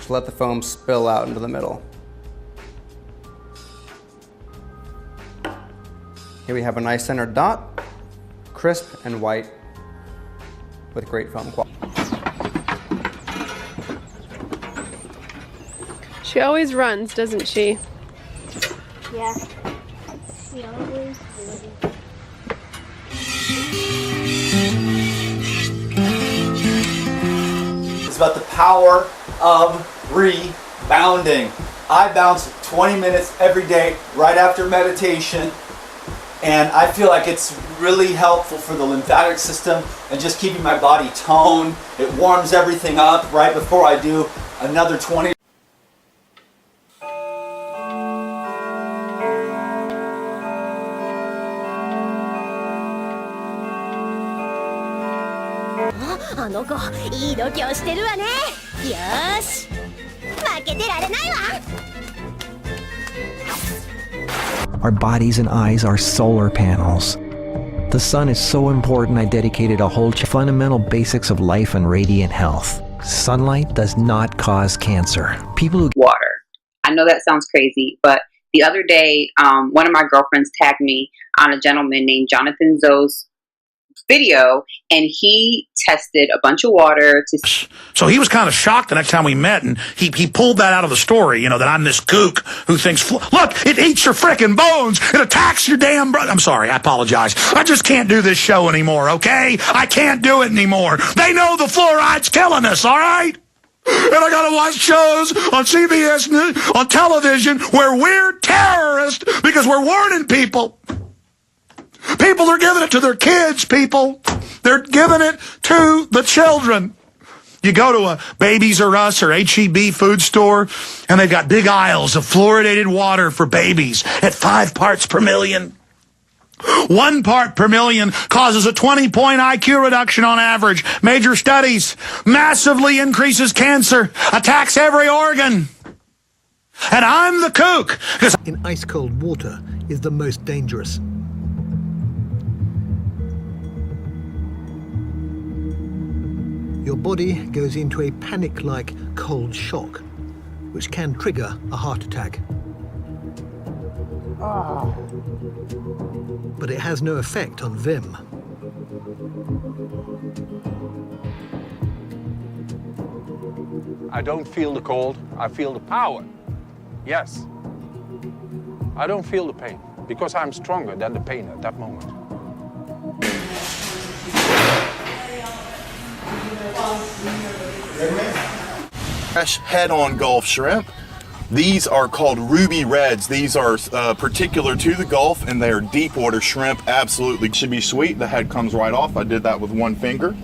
to let the foam spill out into the middle. Here we have a nice centered dot, crisp and white with great foam quality. She always runs, doesn't she? Yeah. She always does. It's about the power of rebounding. I bounce 20 minutes every day right after meditation, and I feel like it's really helpful for the lymphatic system and just keeping my body toned. It warms everything up right before I do another 20. Our bodies and eyes are solar panels. The sun is so important I dedicated a whole fundamental basics of life and radiant health. Sunlight does not cause cancer. People who water. I know that sounds crazy, but the other day, one of my girlfriends tagged me on a gentleman named Jonathan Zoe's video, and he tested a bunch of water to. So he was kind of shocked the next time we met, and he pulled that out of the story, you know, that I'm this kook who thinks, look, it eats your frickin' bones, it attacks your damn brother. I'm sorry, I apologize. I just can't do this show anymore, okay? I can't do it anymore. They know the fluoride's killing us, all right? And I gotta watch shows on CBS, on television, where we're terrorists because we're warning people. People are giving it to their kids, people. They're giving it to the children. You go to a Babies R Us or H-E-B food store, and they've got big aisles of fluoridated water for babies at 5 parts per million. 1 part per million causes a 20-point IQ reduction on average. Major studies. Massively increases cancer. Attacks every organ. And I'm the kook. In ice-cold water is the most dangerous. Your body goes into a panic-like cold shock, which can trigger a heart attack. But it has no effect on Vim. I don't feel the cold, I feel the power. Yes. I don't feel the pain, because I'm stronger than the pain at that moment. Fresh head-on Gulf shrimp. These are called ruby reds. These are particular to the Gulf, and they are deep water shrimp. Absolutely should be sweet. The head comes right off. I did that with 1 finger.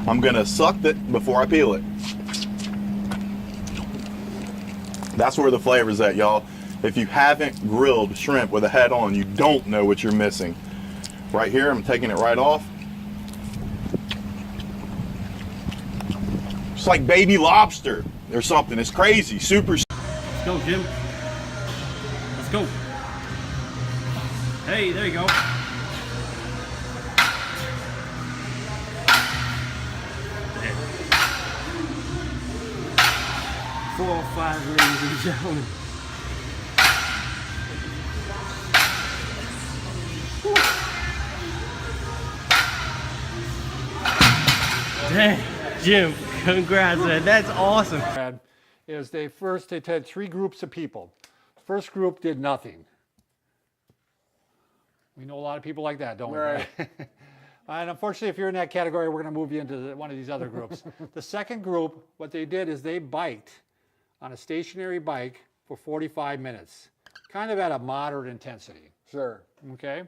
I'm gonna suck it before I peel it. That's where the flavor's at, y'all. If you haven't grilled shrimp with a head on, you don't know what you're missing. Right here, I'm taking it right off. It's like baby lobster or something. It's crazy. Super. Let's go, Jim. Let's go. Hey, there you go. There. 4 or 5, ladies and gentlemen. Dang, Jim. Congrats, man. That's awesome. Is they had 3 groups of people. First group did nothing. We know a lot of people like that, don't we? Right. And unfortunately, if you're in that category, we're going to move you into one of these other groups. The second group, what they did is they biked on a stationary bike for 45 minutes, kind of at a moderate intensity. Sure. Okay.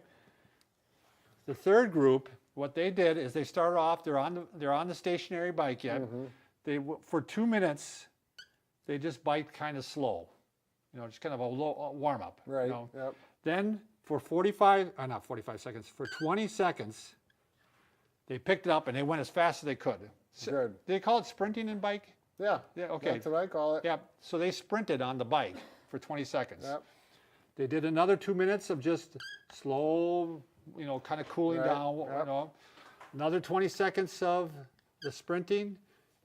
The third group, what they did is they started off. They're on the stationary bike yet. They for 2 minutes, they just biked kind of slow, you know, just kind of a low warm up. Right. You know? Yep. Then for not 45 seconds, for 20 seconds, they picked it up and they went as fast as they could. Good. They call it sprinting in bike? Yeah. Yeah. Okay. That's what I call it. Yeah. So they sprinted on the bike for 20 seconds. Yep. They did another 2 minutes of just slow, you know, kind of cooling down. Yep. You know, another 20 seconds of the sprinting,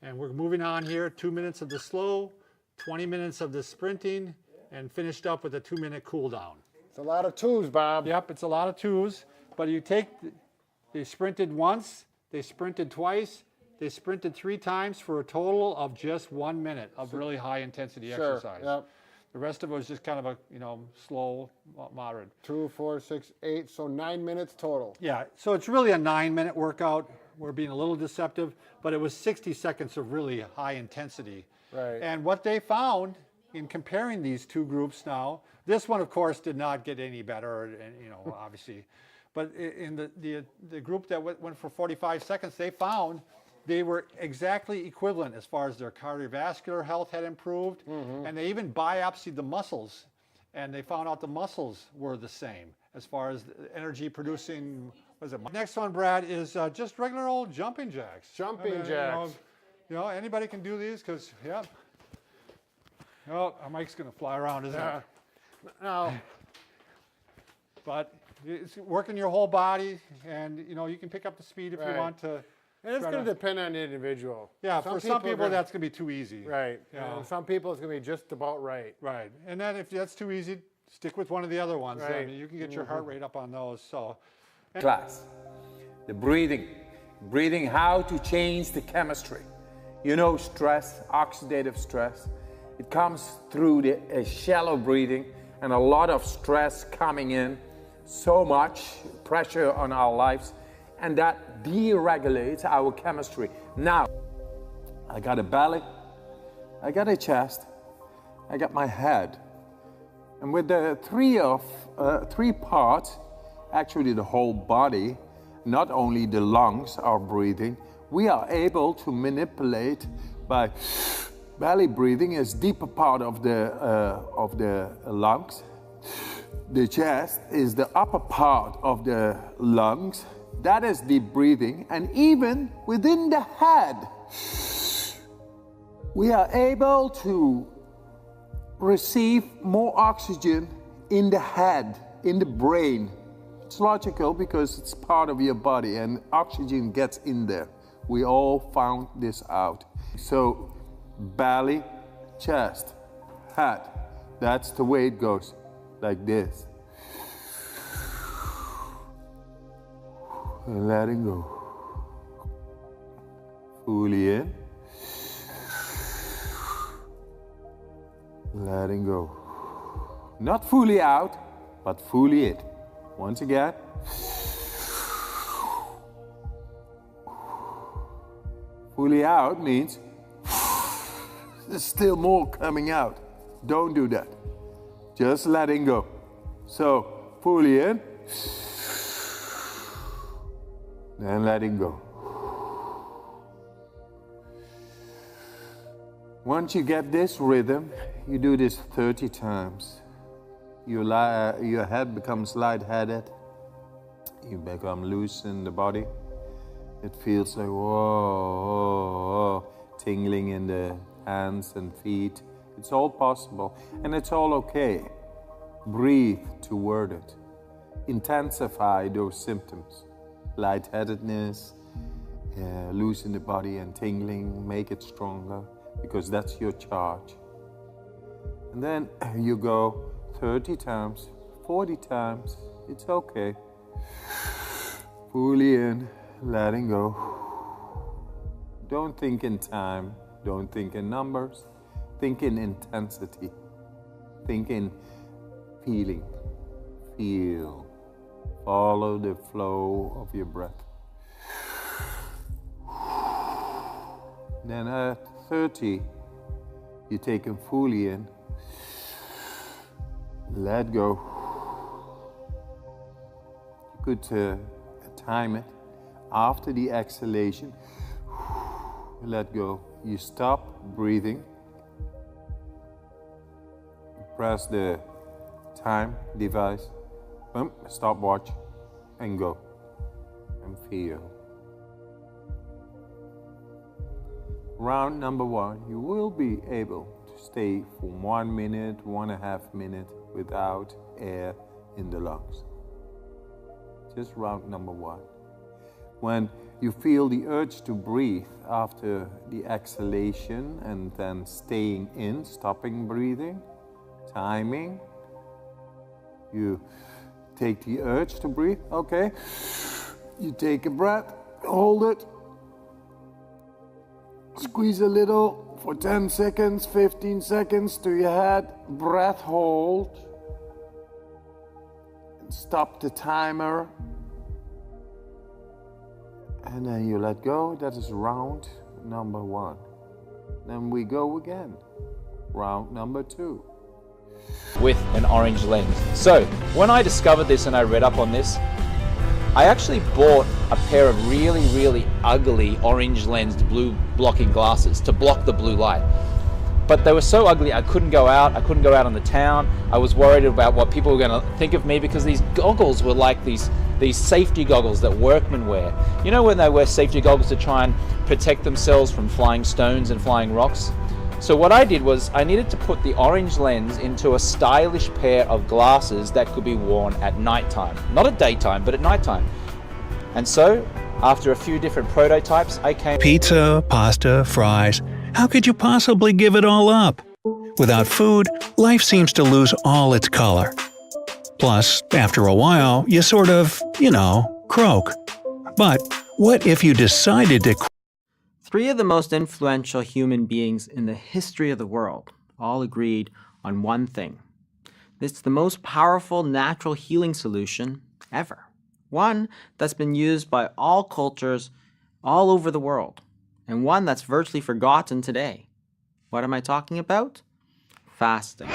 And we're moving on here, 2 minutes of the slow, 20 minutes of the sprinting, and finished up with a 2-minute cool down. It's a lot of twos, Bob. Yep, it's a lot of twos, but you take, they sprinted once, they sprinted twice, they sprinted 3 times for a total of just 1 minute of really high intensity exercise. Yep. The rest of it was just kind of a, slow, moderate. 2, 4, 6, 8, so 9 minutes total. Yeah, so it's really a 9-minute workout. We're being a little deceptive, but it was 60 seconds of really high intensity. Right. And what they found in comparing these two groups now, this one, of course, did not get any better, and obviously. But in the group that went for 45 seconds, they found they were exactly equivalent as far as their cardiovascular health had improved, and they even biopsied the muscles, and they found out the muscles were the same as far as energy producing. What is it? Next one, Brad, is just regular old jumping jacks. Jumping jacks. Anybody can do these because, yeah. Oh, our mic's going to fly around, isn't it? No. But it's working your whole body, and you can pick up the speed if you want to. And it's going to depend on the individual. Yeah, for some people that's going to be too easy. Right. And some people it's going to be just about right. Right. And then if that's too easy, stick with one of the other ones. Right. I mean, you can get your heart rate up on those. So. Class. The breathing, how to change the chemistry. Stress, oxidative stress, it comes through the shallow breathing and a lot of stress coming in, so much pressure on our lives, and that deregulates our chemistry. Now, I got a belly, I got a chest, I got my head, and with the three parts, actually the whole body, not only the lungs are breathing, we are able to manipulate by belly breathing is deeper part of the lungs. The chest is the upper part of the lungs. That is deep breathing. And even within the head, we are able to receive more oxygen in the head, in the brain. It's logical because it's part of your body and oxygen gets in there. We all found this out. So belly, chest, head, that's the way it goes, like this. And letting go. Fully in. Letting go. Not fully out, but fully in. Once again. Fully out means there's still more coming out. Don't do that. Just letting go. So, fully in. Then letting go. Once you get this rhythm, you do this 30 times. Your head becomes lightheaded. You become loose in the body. It feels like whoa, tingling in the hands and feet. It's all possible and it's all okay. Breathe toward it. Intensify those symptoms. Lightheadedness, loose in the body and tingling, make it stronger because that's your charge. And then you go 30 times, 40 times, it's okay. Fully in, letting go. Don't think in time, don't think in numbers, think in intensity, think in feeling, feel. Follow the flow of your breath. Then at 30, you take them fully in. Let go. You could time it. After the exhalation, let go. You stop breathing. Press the time device. Stopwatch and go and feel. Round number 1, you will be able to stay for 1 minute, 1.5 minutes without air in the lungs. Just round number 1. When you feel the urge to breathe after the exhalation and then staying in, stopping breathing, timing. You take the urge to breathe, okay. You take a breath, hold it, squeeze a little for 10 seconds, 15 seconds to your head, breath hold, and stop the timer. And then you let go. That is round number 1. Then we go again. Round number 2. With an orange lens. So when I discovered this and I read up on this, I actually bought a pair of really, really ugly orange lensed blue blocking glasses to block the blue light. But they were so ugly I couldn't go out. I couldn't go out on the town. I was worried about what people were going to think of me because these goggles were like these safety goggles that workmen wear. You know when they wear safety goggles to try and protect themselves from flying stones and flying rocks? So what I did was I needed to put the orange lens into a stylish pair of glasses that could be worn at nighttime. Not at daytime, but at nighttime. And so, after a few different prototypes, I came... Pizza, pasta, fries. How could you possibly give it all up? Without food, life seems to lose all its color. Plus, after a while, you sort of, croak. But what if you decided to... 3 of the most influential human beings in the history of the world all agreed on one thing. It's the most powerful natural healing solution ever. One that's been used by all cultures all over the world, and one that's virtually forgotten today. What am I talking about? Fasting.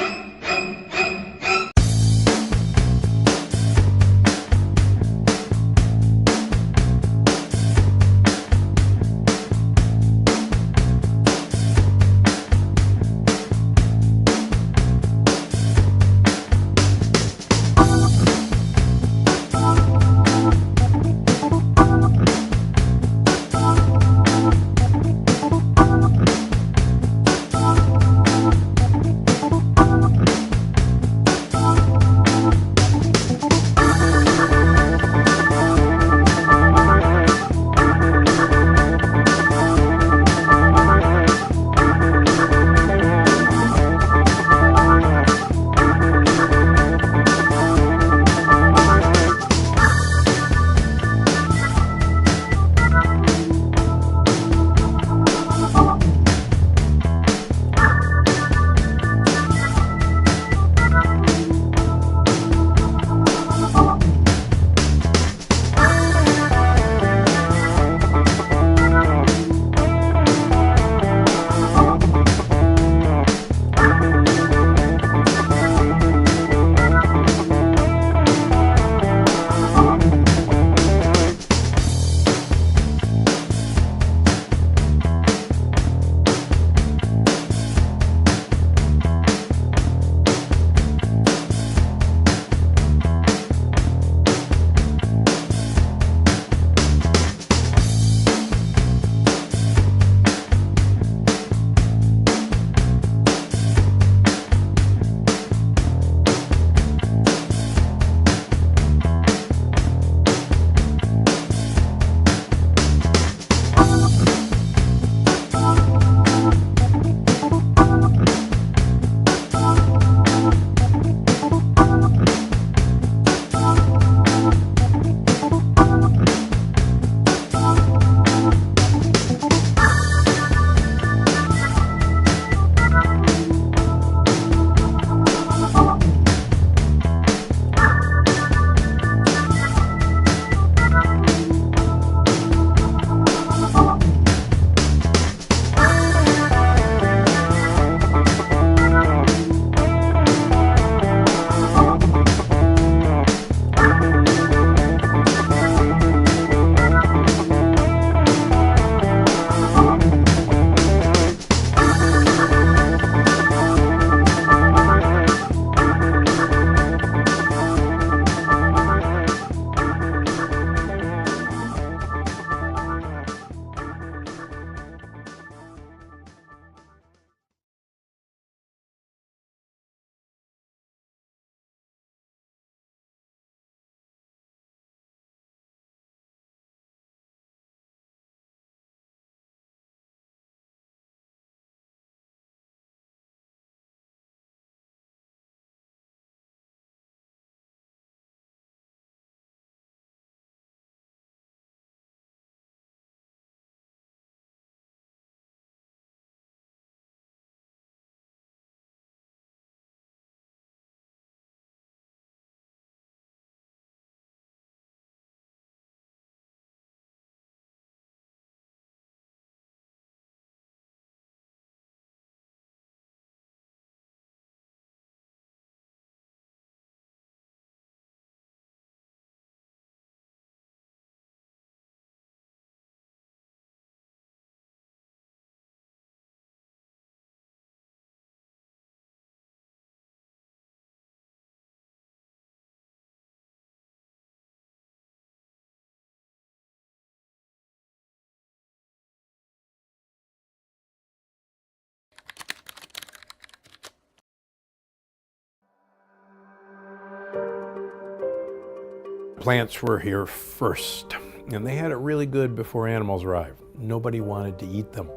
Plants were here first, and they had it really good before animals arrived. Nobody wanted to eat them.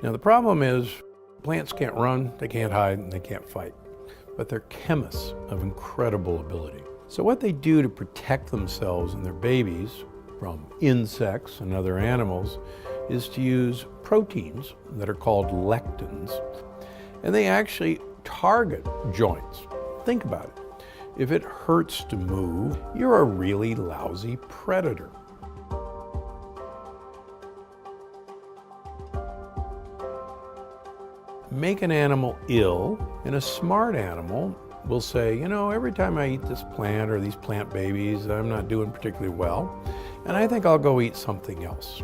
Now the problem is, plants can't run, they can't hide, and they can't fight. But they're chemists of incredible ability. So what they do to protect themselves and their babies from insects and other animals is to use proteins that are called lectins, and they actually target joints. Think about it. If it hurts to move, you're a really lousy predator. Make an animal ill, and a smart animal will say, you know, every time I eat this plant or these plant babies, I'm not doing particularly well, and I think I'll go eat something else.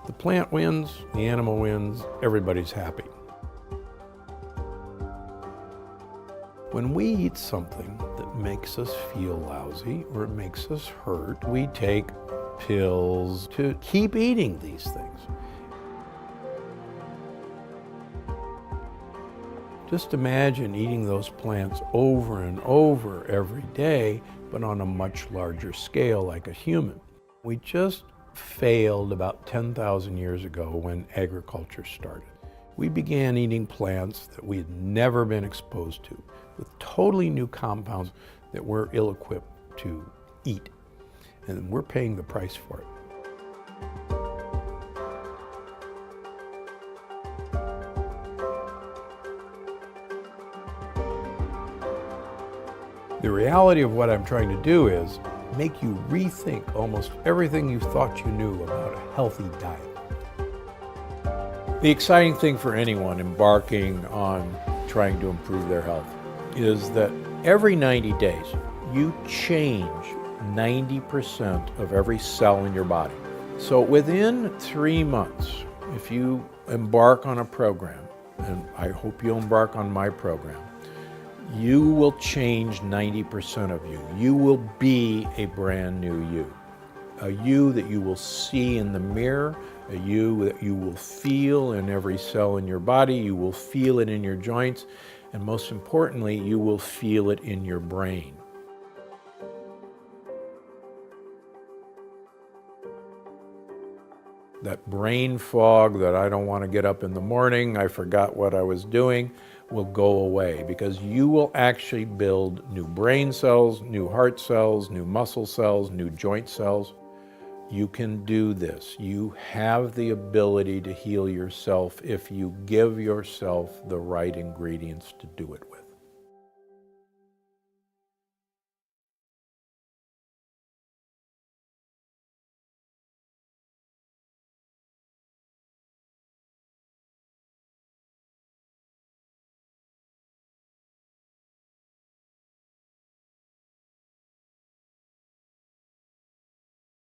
The plant wins, the animal wins, everybody's happy. When we eat something that makes us feel lousy or it makes us hurt, we take pills to keep eating these things. Just imagine eating those plants over and over every day, but on a much larger scale like a human. We just failed about 10,000 years ago when agriculture started. We began eating plants that we had never been exposed to, with totally new compounds that we're ill-equipped to eat. And we're paying the price for it. The reality of what I'm trying to do is make you rethink almost everything you thought you knew about a healthy diet. The exciting thing for anyone embarking on trying to improve their health is that every 90 days, you change 90% of every cell in your body. So within 3 months, if you embark on a program, and I hope you'll embark on my program, you will change 90% of you. You will be a brand new you. A you that you will see in the mirror, a you that you will feel in every cell in your body, you will feel it in your joints, and most importantly, you will feel it in your brain. That brain fog that I don't want to get up in the morning, I forgot what I was doing, will go away because you will actually build new brain cells, new heart cells, new muscle cells, new joint cells. You can do this. You have the ability to heal yourself if you give yourself the right ingredients to do it with.